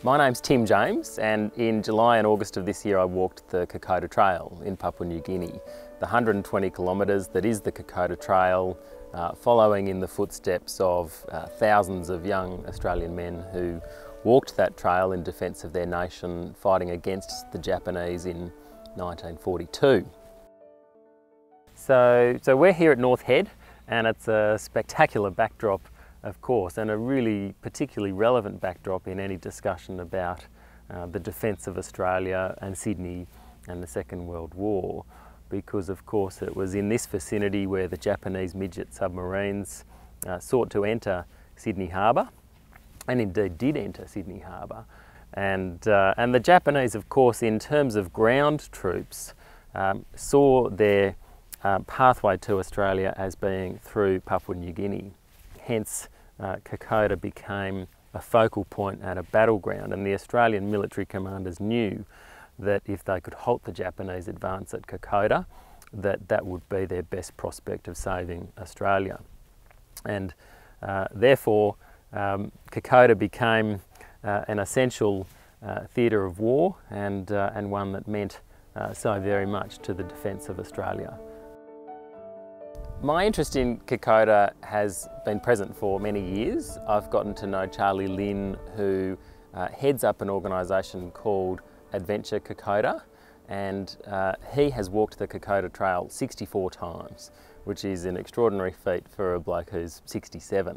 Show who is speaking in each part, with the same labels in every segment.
Speaker 1: My name's Tim James, and in July and August of this year I walked the Kokoda Trail in Papua New Guinea. The 120 kilometres that is the Kokoda Trail, following in the footsteps of thousands of young Australian men who walked that trail in defence of their nation, fighting against the Japanese in 1942. So we're here at North Head, and it's a spectacular backdrop, of course, and a really particularly relevant backdrop in any discussion about the defence of Australia and Sydney and the Second World War, because of course it was in this vicinity where the Japanese midget submarines sought to enter Sydney Harbour, and indeed did enter Sydney Harbour. And the Japanese, of course, in terms of ground troops, saw their pathway to Australia as being through Papua New Guinea. Hence, Kokoda became a focal point and a battleground, and the Australian military commanders knew that if they could halt the Japanese advance at Kokoda, that would be their best prospect of saving Australia. And therefore, Kokoda became an essential theatre of war, and one that meant so very much to the defence of Australia. My interest in Kokoda has been present for many years. I've gotten to know Charlie Lynn, who heads up an organisation called Adventure Kokoda, and he has walked the Kokoda Trail 64 times, which is an extraordinary feat for a bloke who's 67.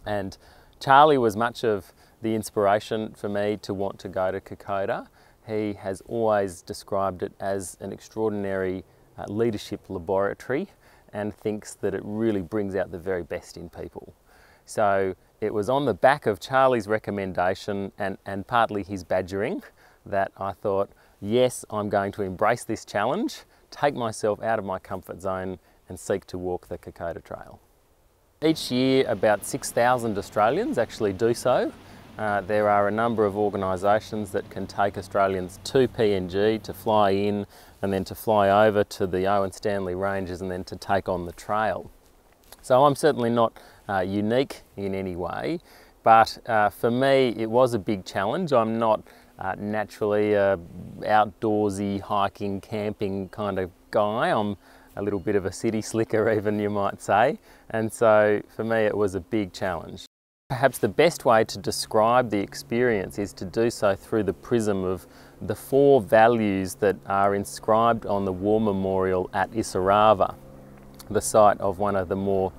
Speaker 1: And Charlie was much of the inspiration for me to want to go to Kokoda. He has always described it as an extraordinary leadership laboratory, and thinks that it really brings out the very best in people. So it was on the back of Charlie's recommendation and partly his badgering that I thought, yes, I'm going to embrace this challenge, take myself out of my comfort zone and seek to walk the Kokoda Trail. Each year about 6,000 Australians actually do so. There are a number of organisations that can take Australians to PNG to fly in and then to fly over to the Owen Stanley Ranges and then to take on the trail. So I'm certainly not unique in any way, but for me it was a big challenge. I'm not naturally a outdoorsy, hiking, camping kind of guy. I'm a little bit of a city slicker even, you might say, and so for me it was a big challenge. Perhaps the best way to describe the experience is to do so through the prism of the 4 values that are inscribed on the war memorial at Isarava, the site of one of the more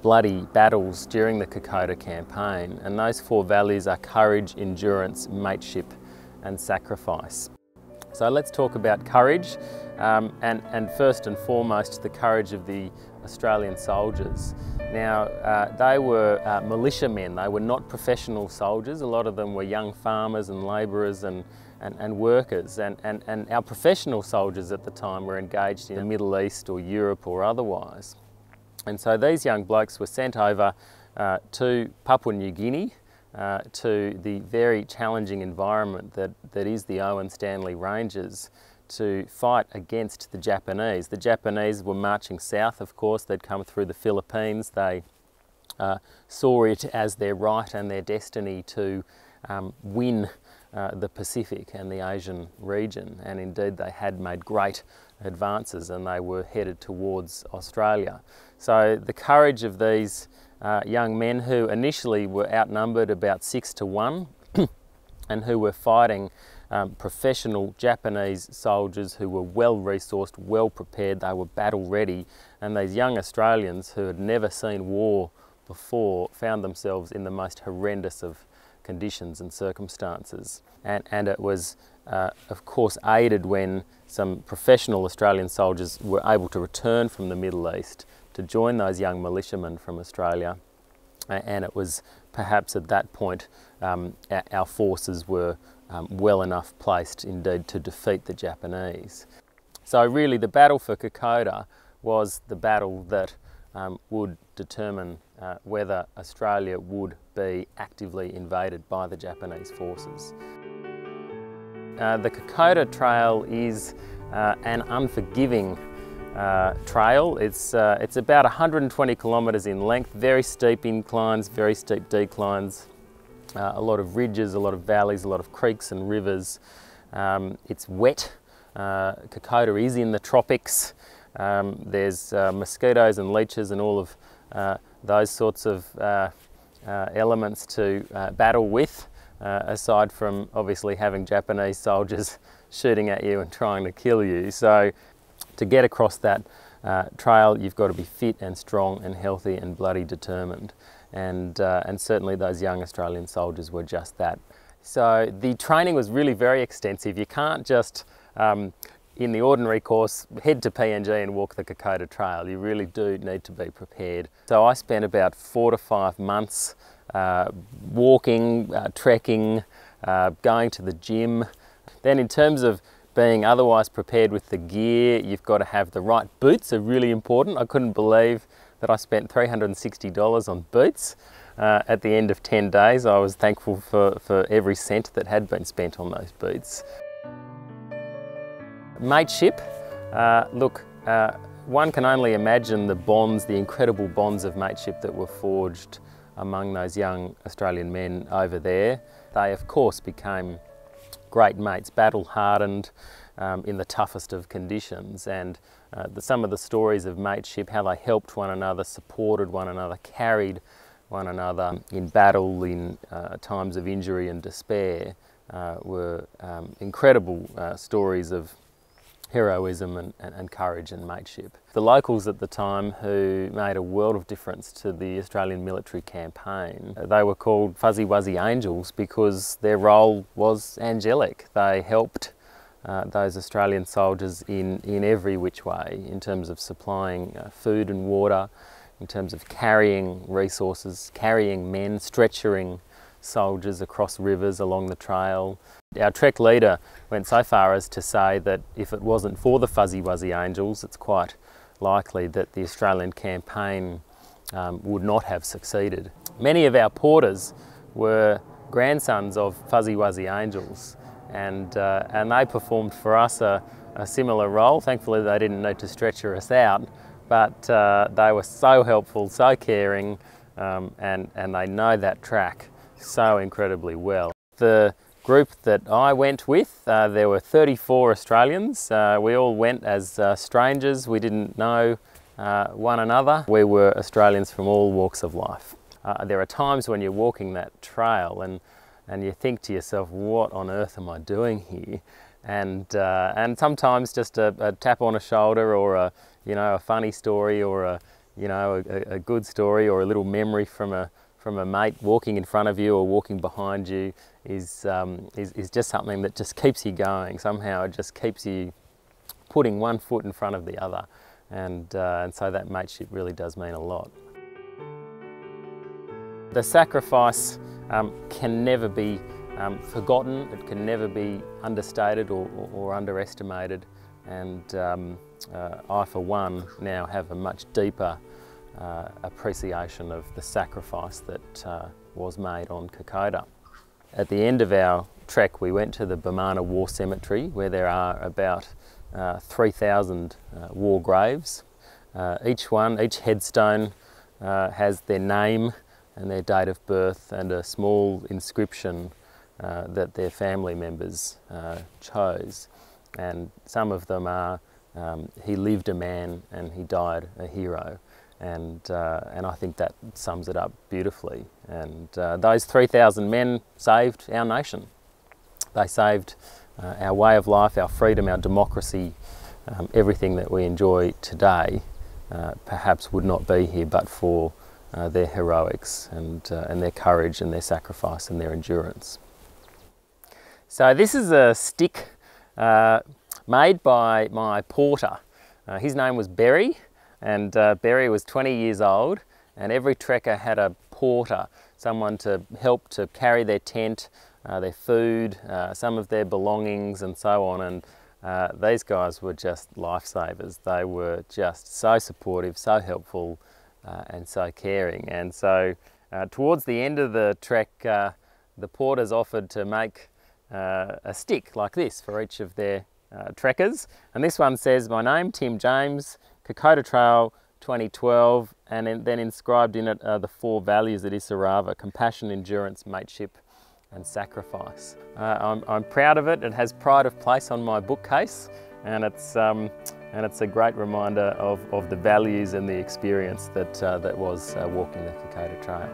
Speaker 1: bloody battles during the Kokoda campaign. And those 4 values are courage, endurance, mateship and sacrifice. So let's talk about courage, and first and foremost the courage of the Australian soldiers. Now, they were militiamen. They were not professional soldiers. A lot of them were young farmers and labourers and workers, and our professional soldiers at the time were engaged in the Middle East or Europe or otherwise. And so these young blokes were sent over to Papua New Guinea, to the very challenging environment that is the Owen Stanley Ranges, to fight against the Japanese. The Japanese were marching south, of course. They'd come through the Philippines. They saw it as their right and their destiny to win the Pacific and the Asian region, and indeed they had made great advances and they were headed towards Australia. So the courage of these young men, who initially were outnumbered about 6 to 1 and who were fighting professional Japanese soldiers who were well resourced, well prepared, they were battle ready, and these young Australians who had never seen war before found themselves in the most horrendous of conditions and circumstances. And it was of course aided when some professional Australian soldiers were able to return from the Middle East to join those young militiamen from Australia, and it was perhaps at that point our forces were well enough placed indeed to defeat the Japanese. So really the battle for Kokoda was the battle that would determine whether Australia would be actively invaded by the Japanese forces. The Kokoda Trail is an unforgiving trail. It's about 120 kilometres in length, very steep inclines, very steep declines. a lot of ridges, a lot of valleys, a lot of creeks and rivers. It's wet. Kokoda is in the tropics. There's mosquitoes and leeches and all of those sorts of elements to battle with, aside from obviously having Japanese soldiers shooting at you and trying to kill you. So to get across that trail, you've got to be fit and strong and healthy and bloody determined. And certainly those young Australian soldiers were just that. So the training was really very extensive. You can't just, in the ordinary course, head to PNG and walk the Kokoda Trail. You really do need to be prepared. So I spent about 4 to 5 months walking, trekking, going to the gym. Then in terms of being otherwise prepared with the gear, you've got to have the right boots, are really important. I couldn't believe that I spent $360 on boots at the end of 10 days. I was thankful for every cent that had been spent on those boots. Mateship, look, one can only imagine the bonds, the incredible bonds of mateship that were forged among those young Australian men over there. They of course became great mates, battle-hardened in the toughest of conditions, and some of the stories of mateship, how they helped one another, supported one another, carried one another in battle, in times of injury and despair, were incredible stories of heroism and courage and mateship. The locals at the time, who made a world of difference to the Australian military campaign, they were called Fuzzy Wuzzy Angels because their role was angelic. They helped those Australian soldiers in every which way, in terms of supplying food and water, in terms of carrying resources, carrying men, stretchering soldiers across rivers along the trail. Our trek leader went so far as to say that if it wasn't for the Fuzzy Wuzzy Angels, it's quite likely that the Australian campaign would not have succeeded. Many of our porters were grandsons of Fuzzy Wuzzy Angels, and they performed for us a similar role. Thankfully they didn't need to stretcher us out, but they were so helpful, so caring, and they know that track so incredibly well. The group that I went with, there were 34 Australians. We all went as strangers. We didn't know one another. We were Australians from all walks of life. There are times when you're walking that trail and you think to yourself, what on earth am I doing here? And sometimes just a tap on a shoulder, or a funny story, or a good story, or a little memory from a mate walking in front of you or walking behind you is just something that just keeps you going. Somehow it just keeps you putting one foot in front of the other, and so that mateship really does mean a lot. The sacrifice can never be forgotten. It can never be understated or underestimated, and I for one now have a much deeper appreciation of the sacrifice that was made on Kokoda. At the end of our trek, we went to the Bamana War Cemetery, where there are about 3,000 war graves. Each headstone has their name and their date of birth and a small inscription that their family members chose. And some of them are, he lived a man and he died a hero. And I think that sums it up beautifully. And those 3,000 men saved our nation. They saved our way of life, our freedom, our democracy, everything that we enjoy today perhaps would not be here but for their heroics and their courage and their sacrifice and their endurance. So this is a stick made by my porter. His name was Berry. And Berry was 20 years old, and every trekker had a porter, someone to help to carry their tent, their food, some of their belongings and so on. And these guys were just lifesavers. They were just so supportive, so helpful, and so caring. And so towards the end of the trek, the porters offered to make a stick like this for each of their trekkers. And this one says, "My name, Tim James, Kokoda Trail 2012, and then inscribed in it are the 4 values at Isarava: compassion, endurance, mateship and sacrifice. I'm proud of it. It has pride of place on my bookcase, and it's a great reminder of the values and the experience that was walking the Kokoda Trail.